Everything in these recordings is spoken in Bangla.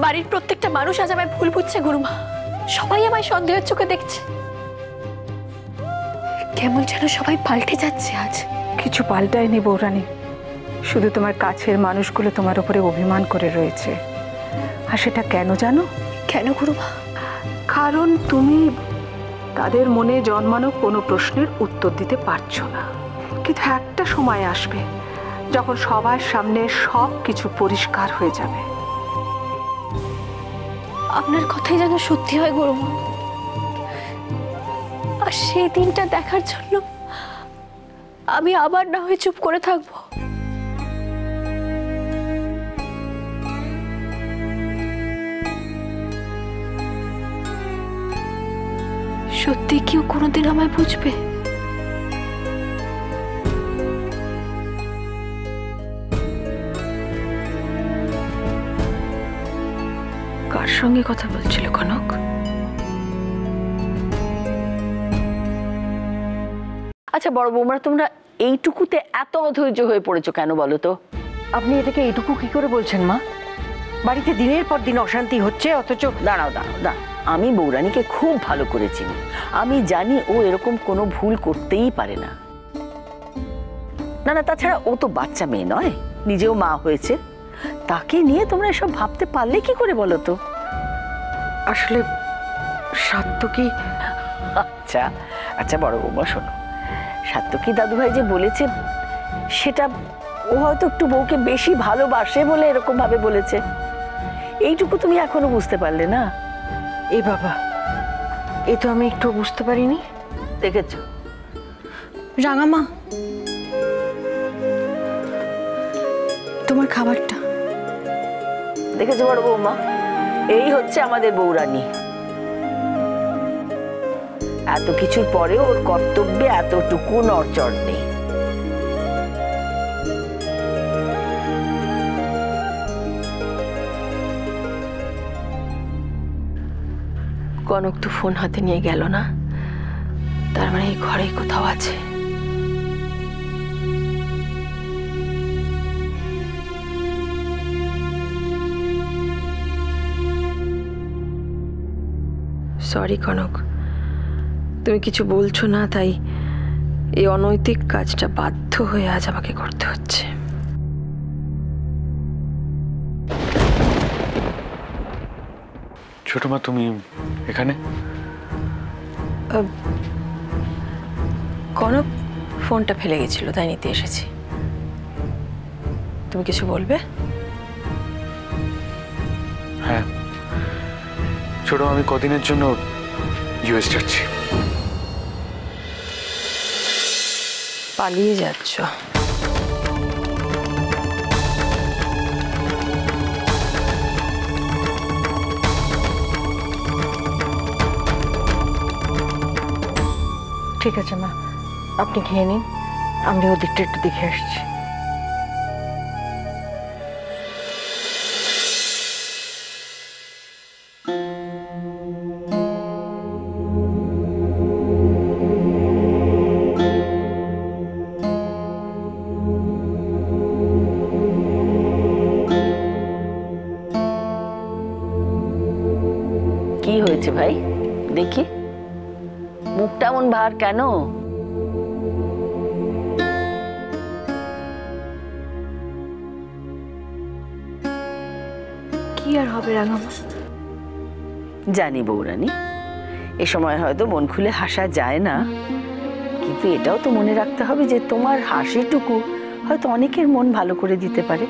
বাড়ির প্রত্যেকটা মানুষ আজ আমায় ভুল বুঝছে গুরুমা। সবাই আমায় সন্দেহের চোখে দেখছে। কেমন যেন সবাই পাল্টে যাচ্ছে আজ। কিছু পাল্টায়নি বৌরানী, শুধু তোমার কাছের মানুষগুলো তোমার উপরে অভিমান করে রয়েছে। আর সেটা কেন জানো? কেন গুরুমা? কারণ তুমি তাদের মনে জন্মানো কোনো প্রশ্নের উত্তর দিতে পারছো না। কিন্তু একটা সময় আসবে যখন সবার সামনে সব কিছু পরিষ্কার হয়ে যাবে। আপনার কথাই যেন সত্যি হয় গুরুমা। আর সেই দিনটা দেখার জন্য আমি আবার না হয়ে চুপ করে থাকবো। সত্যি কেউ কোনোদিন আমায় বুঝবে? কার সঙ্গে কথা বলছিল কনক? আচ্ছা বড় বৌমা, তোমরা এইটুকুতে এত অধৈর্য হয়ে পড়েছো কেন বলো তো? আপনি এটাকে এইটুকু কি করে বলছেন মা? বাড়িতে দিনের পর দিন অশান্তি হচ্ছে, অথচ দাঁড়াও দাঁড়াও দাঁড়াও, আমি বৌরানীকে খুব ভালো করে চিনি। আমি জানি ও এরকম কোনো ভুল করতেই পারে না। না না, তাছাড়া ও তো বাচ্চা মেয়ে নয়, নিজেও মা হয়েছে। তাকে নিয়ে তোমরা এসব ভাবতে পারলে কি করে বলো তো? আসলে সাত্তকী। আচ্ছা আচ্ছা বড় বৌমা শোনো, সাত্তকী দাদুভাই যে বলেছে সেটা ও হয়তো একটু বউকে বেশি ভালোবাসে বলে এরকম ভাবে বলেছে। এইটুকু তুমি এখনো বুঝতে পারলে না? এ বাবা, এ তো আমি একটু বুঝতে পারিনি। দেখেছ? রাঙামা, তোমার খাবারটা। দেখেছো বড় বৌমা, এই হচ্ছে আমাদের বৌরানী। এত কিছুর পরে ওর কর্তব্যে এতটুকু নড়চড় নেই। কনক তো ফোন হাতে নিয়ে গেল না, তার মানে এই ঘরেই কোথাও আছে। সরি কনক, তুমি কিছু বলছো না, তাই এই অনৈতিক কাজটা বাধ্য হয়ে আজ আমাকে করতে হচ্ছে। ছোট মা, তুমি এখানে? কনক ফোনটা ফেলে গেছিল, তাই নিতে এসেছি। তুমি কিছু বলবে? হ্যাঁ ছোট, আমি কদিনের জন্য ইউএস যাচ্ছি। পালিয়ে যাচ্ছ? ঠিক আছে মা, আপনি খেয়ে নিন, আমি ওদিকটা একটু দেখে আসছি। কি হয়েছে ভাই দেখি, মুখটা এমন ভার কেন? কি আর হবে রাঙামা? জানি বৌরানী, এ সময় হয়তো মন খুলে হাসা যায় না, কিন্তু এটাও তো মনে রাখতে হবে যে তোমার হাসিটুকু হয়তো অনেকের মন ভালো করে দিতে পারে।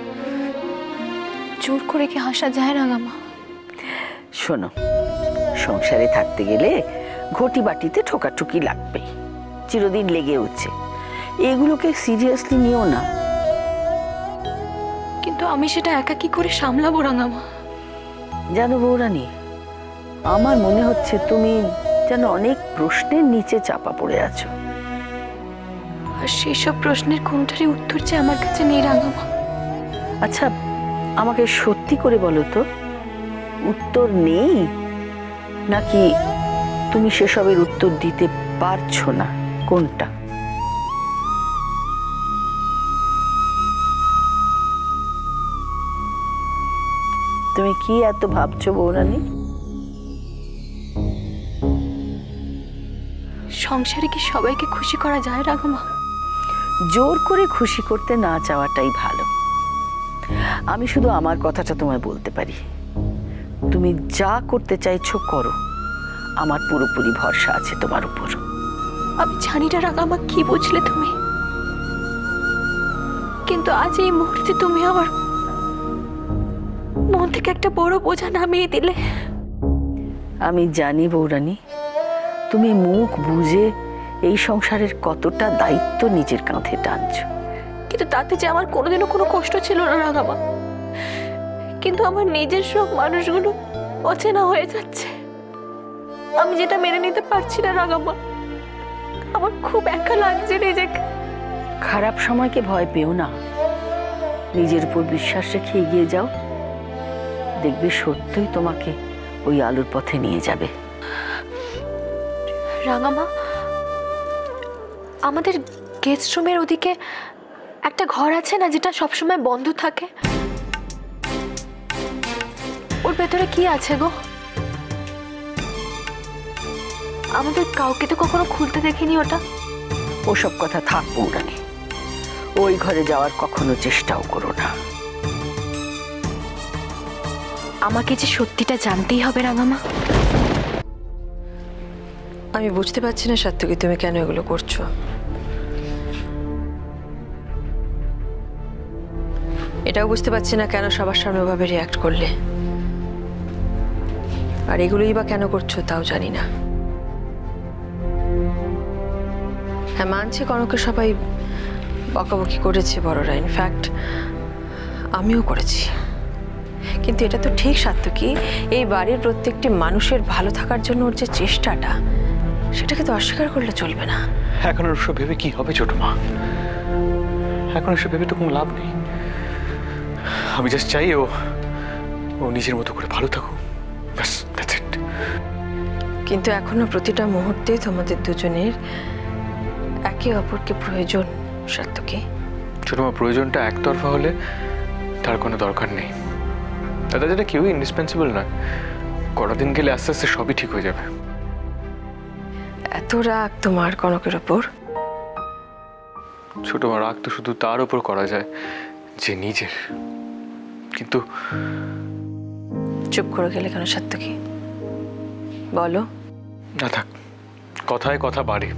জোর করে কি হাসা যায় রাঙামা? শোনো, সংসারে থাকতে গেলে ঘটি বাটিতে ঠোকাঠুকি লাগবেই, চিরদিন লেগে উঠছে। এগুলোকে সিরিয়াসলি নিও না। কিন্তু আমি সেটা একা কি করে সামলাবো রাঙামা? জানো বৌরানী, আমার মনে হচ্ছে তুমি যেন অনেক প্রশ্নের নিচে চাপা পড়ে আছো। আর সেই সব প্রশ্নের কোনটারই উত্তর যে আমার কাছে নেই রাঙামা। আচ্ছা আমাকে সত্যি করে বলো তো, উত্তর নেই নাকি তুমি সেসবের উত্তর দিতে পারছো না? কোনটা? তুমি কি এত ভাবছো বৌরানী? সংসারে কি সবাইকে খুশি করা যায় রাঘমা? জোর করে খুশি করতে না চাওয়াটাই ভালো। আমি শুধু আমার কথাটা তোমায় বলতে পারি, তুমি যা করতে চাইছো করো, আমার পুরোপুরি ভরসা আছে তোমার উপর। আমি জানি না রাঘমা কি বুঝলে তুমি, কিন্তু আজ এই মুহূর্তে তুমি আমার মন থেকে একটা বড় বোঝা নামিয়ে দিলে। আমি জানি বৌরানী, তুমি মুখ বুঝে এই সংসারের কতটা দায়িত্ব নিজের কাঁধে টানছো, কিন্তু তাতে যে আমার কোনোদিনও কোনো কষ্ট ছিল না রাঘমা। কিন্তু আমার নিজের সব মানুষগুলো অচেনা হয়ে যাচ্ছে, আমি যেটা মেনে নিতে পারছি না রাঘমা। আমার খুব একা লাগছে নিজেকে। খারাপ সময়কে ভয় পেও না, নিজের উপর বিশ্বাস রেখে এগিয়ে যাও, দেখবে সত্যই তোমাকে ওই আলোর পথে নিয়ে যাবে। রাঙামা, আমাদের গেস্ট রুমের ওদিকে একটা ঘর আছে না, যেটা সবসময় বন্ধ থাকে? ওর ভেতরে কি আছে গো? আমাদের কাউকে তো কখনো খুলতে দেখিনি ওটা। ওসব কথা থাক বৌরানী, ওই ঘরে যাওয়ার কখনো চেষ্টাও করো না। আমাকে যে সত্যিটা জানতেই হবে রাঙামা। আমি বুঝতে পারছি না সাত্তকী, তুমি কেন এগুলো করছো। এটাও বুঝতে পারছি না কেন সবার সামনে ওভাবে রিয়াক্ট করলে, আর এগুলোই বা কেন করছো তাও জানি না। হ্যাঁ, মানছি কনককে সবাই বকাবকি করেছে বড়রা, ইনফ্যাক্ট আমিও করেছি, কিন্তু এটা তো ঠিক সাত্তকী, এই বাড়ির প্রত্যেকটি মানুষের ভালো থাকার জন্য ওর যে চেষ্টাটা, সেটাকে তো অস্বীকার করলে চলবে না। এখন ওসব ভেবে কি হবে ছোট মা? এখন ওসব ভেবে তো কোনো লাভ নেই। আমি জাস্ট চাই ও নিজের মতো করে ভালো থাকুক, ব্যাস, দ্যাটস ইট। কিন্তু এখনো প্রতিটা মুহূর্তে তোমাদের দুজনের একে অপরকে প্রয়োজন সাত্তকী। ছোট মা, প্রয়োজনটা একতরফা হলে তার কোনো দরকার নেই। দাদা, যেটা কেউই ইন্ডিসপেন্সিবল নয়, কটা দিন গেলে আস্তে আস্তে সবই ঠিক হয়ে যাবে। এত রাগ তোমার কনকের ওপর? ছোট মা, রাগ তো শুধু তার উপর করা যায় যে নিজের। কিন্তু চুপ করে গেলে কেন সাত্তকী, বলো। না থাক, কথায় কথা বাড়ে,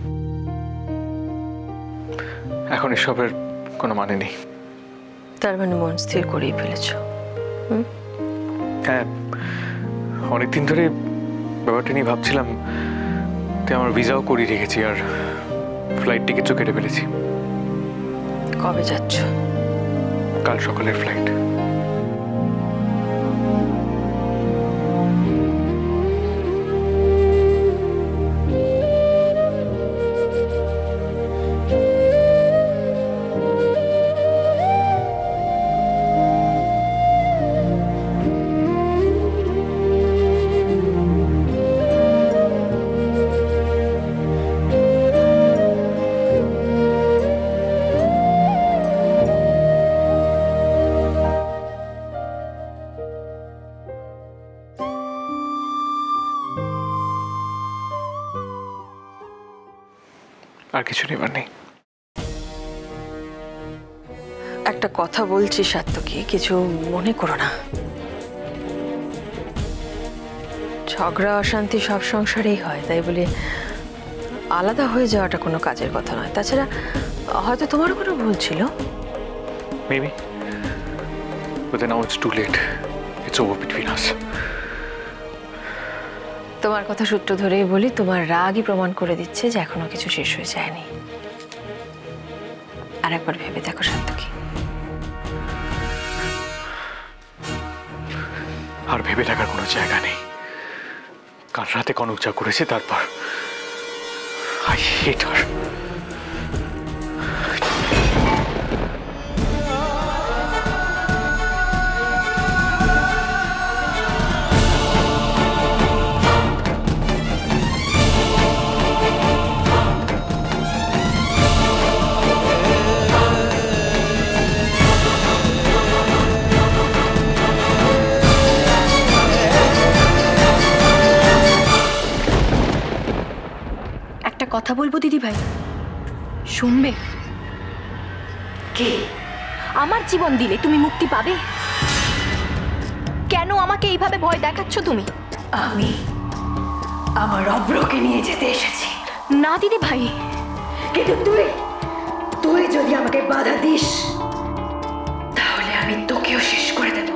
এখন এসবের কোনো মানে নেই। তার মানে মন স্থির করেই ফেলেছো? হ্যাঁ, অনেকদিন ধরে ব্যাপারটা নিয়ে ভাবছিলাম, তাই আমার ভিসাও করিয়ে রেখেছি আর ফ্লাইট টিকিটও কেটে ফেলেছি। কবে যাচ্ছ? কাল সকালের ফ্লাইট। আর কিছু নেবার নেই। একটা কথা বলছি সাত্তকী, কিছু মনে করো না। ঝগড়া অশান্তি সব সংসারেই হয়, তাই বলে আলাদা হয়ে যাওয়াটা কোনো কাজের কথা নয়। তাছাড়া হয়তো তোমারও কোনো ভুল ছিল। Maybe. But then now it's too late. It's over between us. তোমার কথা সূত্র ধরেই বলি, তোমার রাগই প্রমাণ করে দিচ্ছে যে এখনো কিছু শেষ হয়ে যায়নি। আর একবার ভেবে দেখো সাত্তকী। আর ভেবে থাকার কোনো জায়গা নেই। কাল রাতে কনক যা করেছে, তারপর I hate her. কথা বলবো দিদি ভাই, শুনবে? কি? আমার জীবন দিলে তুমি মুক্তি পাবে? কেন আমাকে এইভাবে ভয় দেখাচ্ছ তুমি? আমি আমার অব্রকে নিয়ে যেতে এসেছি। না দিদি ভাই, কিন্তু তুই যদি আমাকে বাধা দিস তাহলে আমি তোকেও শেষ করে দেব।